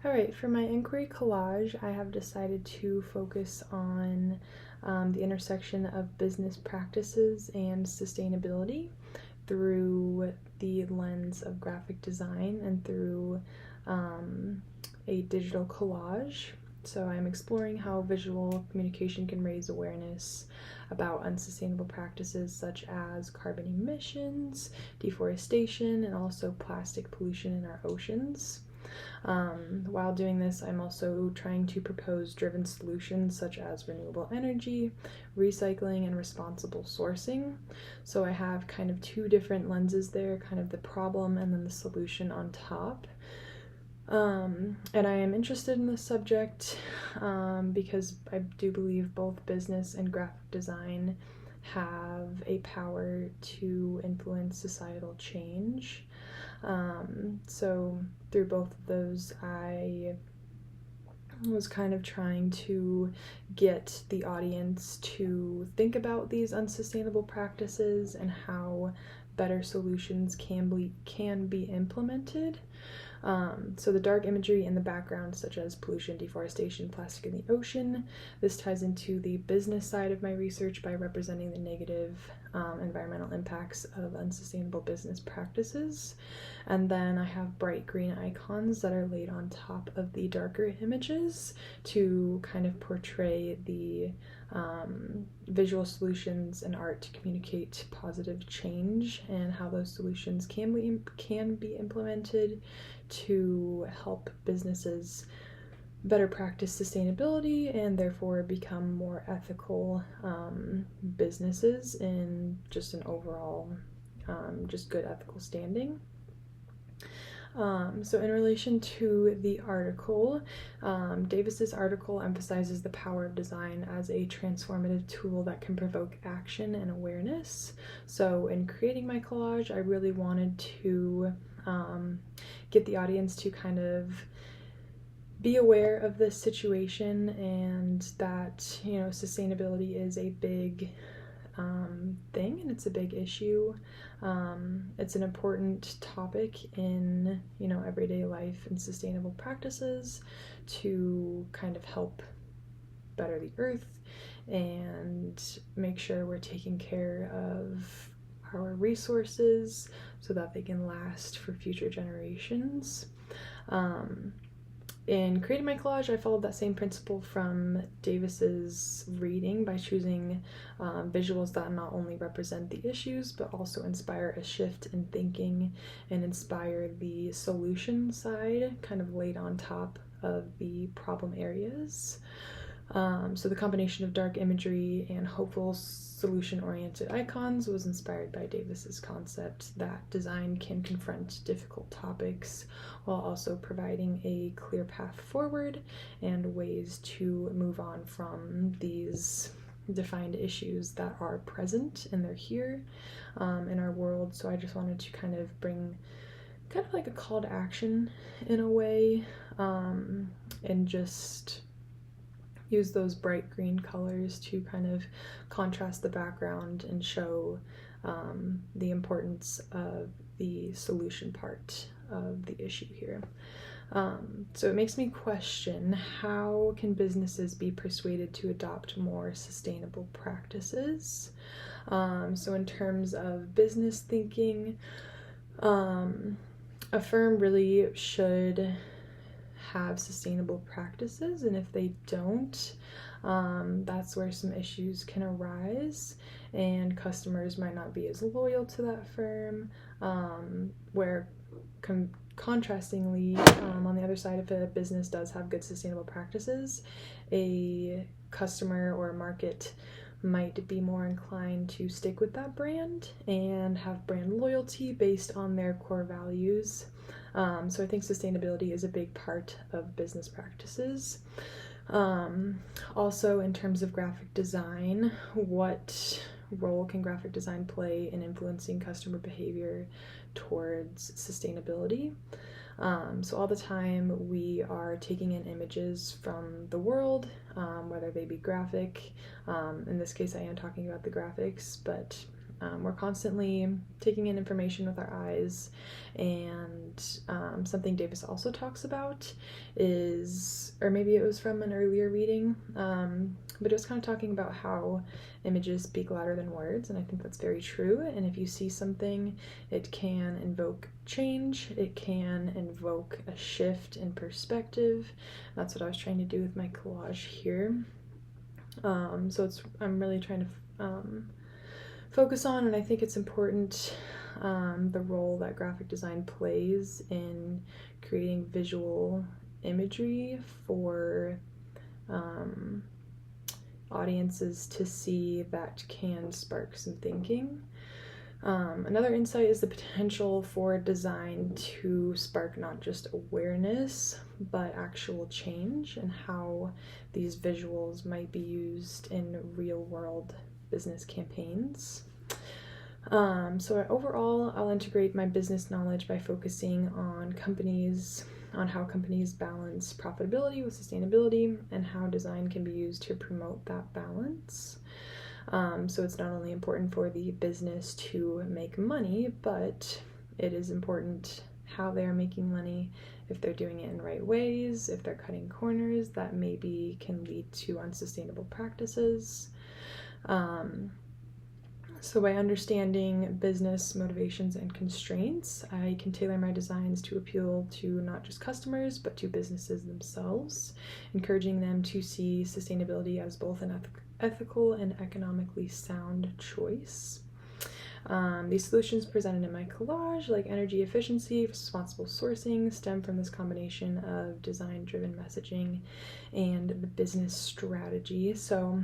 All right, for my inquiry collage, I have decided to focus on the intersection of business practices and sustainability through the lens of graphic design and through a digital collage. So I'm exploring how visual communication can raise awareness about unsustainable practices such as carbon emissions, deforestation, and also plastic pollution in our oceans. While doing this, I'm also trying to propose driven solutions such as renewable energy, recycling, and responsible sourcing. So I have kind of two different lenses there, kind of the problem and then the solution on top. And I am interested in this subject because I do believe both business and graphic design have a power to influence societal change. So through both of those, I was kind of trying to get the audience to think about these unsustainable practices and how better solutions can be implemented. So the dark imagery in the background, such as pollution, deforestation, plastic in the ocean, this ties into the business side of my research by representing the negative environmental impacts of unsustainable business practices. And then I have bright green icons that are laid on top of the darker images to kind of portray the visual solutions and art to communicate positive change and how those solutions can be implemented to help businesses better practice sustainability and therefore become more ethical businesses in just an overall just good ethical standing. So in relation to the article, Davis's article emphasizes the power of design as a transformative tool that can provoke action and awareness. So in creating my collage, I really wanted to get the audience to kind of be aware of this situation and that, sustainability is a big thing and it's a big issue. It's an important topic in, everyday life and sustainable practices to kind of help better the earth and make sure we're taking care of our resources so that they can last for future generations. In creating my collage, I followed that same principle from Davis's reading by choosing visuals that not only represent the issues, but also inspire a shift in thinking and inspire the solution side, kind of laid on top of the problem areas. So the combination of dark imagery and hopeful solution-oriented icons was inspired by Davis's concept that design can confront difficult topics while also providing a clear path forward and ways to move on from these defined issues that are present and they're here in our world. So I just wanted to kind of bring kind of like a call to action in a way, and just use those bright green colors to kind of contrast the background and show the importance of the solution part of the issue here. So it makes me question, how can businesses be persuaded to adopt more sustainable practices? So in terms of business thinking, a firm really should have sustainable practices, and if they don't, that's where some issues can arise and customers might not be as loyal to that firm, where contrastingly, on the other side, if a business does have good sustainable practices, a customer or a market might be more inclined to stick with that brand and have brand loyalty based on their core values. So I think sustainability is a big part of business practices. Also, in terms of graphic design, what role can graphic design play in influencing customer behavior towards sustainability? So all the time we are taking in images from the world, whether they be graphic. In this case, I am talking about the graphics, but We're constantly taking in information with our eyes, and something Davis also talks about is, or maybe it was from an earlier reading, but it was kind of talking about how images speak louder than words, and I think that's very true. And if you see something, it can invoke change, it can invoke a shift in perspective. That's what I was trying to do with my collage here. So I'm really trying to focus on, and I think it's important, the role that graphic design plays in creating visual imagery for audiences to see that can spark some thinking. Another insight is the potential for design to spark not just awareness, but actual change, and how these visuals might be used in real-world business campaigns. So overall, I'll integrate my business knowledge by focusing on how companies balance profitability with sustainability, and how design can be used to promote that balance. So it's not only important for the business to make money, but it is important how they're making money, if they're doing it in right ways, if they're cutting corners that maybe can lead to unsustainable practices. So by understanding business motivations and constraints, I can tailor my designs to appeal to not just customers, but to businesses themselves, encouraging them to see sustainability as both an ethical and economically sound choice. These solutions presented in my collage, like energy efficiency, responsible sourcing, stem from this combination of design-driven messaging and the business strategy. So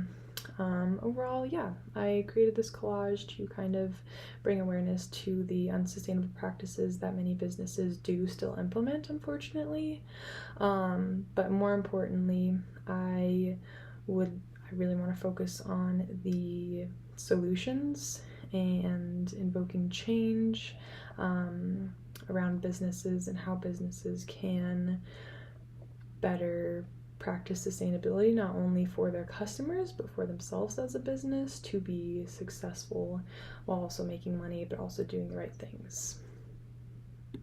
overall, yeah, I created this collage to kind of bring awareness to the unsustainable practices that many businesses do still implement, unfortunately. But more importantly, I really want to focus on the solutions and invoking change around businesses, and how businesses can better practice sustainability, not only for their customers, but for themselves as a business, to be successful while also making money, but also doing the right things.